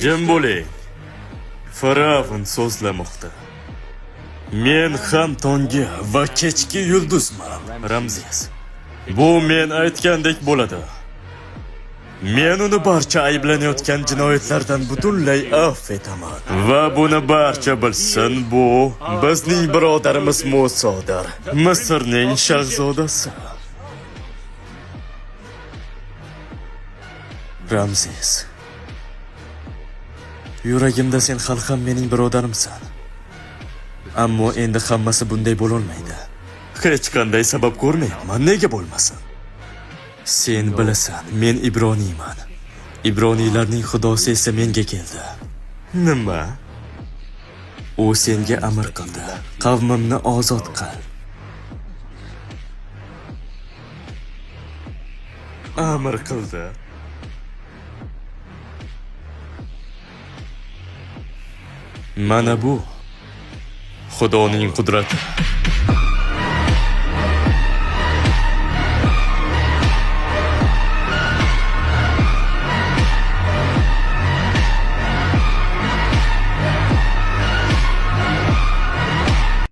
Jim bo'ling. Firavn so'zlamoqda. Men ham tongi va kechki yulduzman, Ramzes. Bu men aytgandek bo'ladi. Men uni barcha ayblanayotgan jinoyatlardan butunlay afv etaman. Va buni barcha bilsin, bu bizning birodarimiz Musodir, Misrning shahzodasi. Ramzes. Yuragimda sen hali ham mening birodarimsan. Ammo endi hammasi bunday bo'la olmaydi. Hech qanday sabab ko'rmayapman, nega bo'lmasin? Sen bilasan, men Ibroniyman. Ibroniylarning xudosi esa menga keldi. Nima? U senga amr qildi. Qavmimni ozod qil. Amr qildi. Mana bu Xudoning qudrati.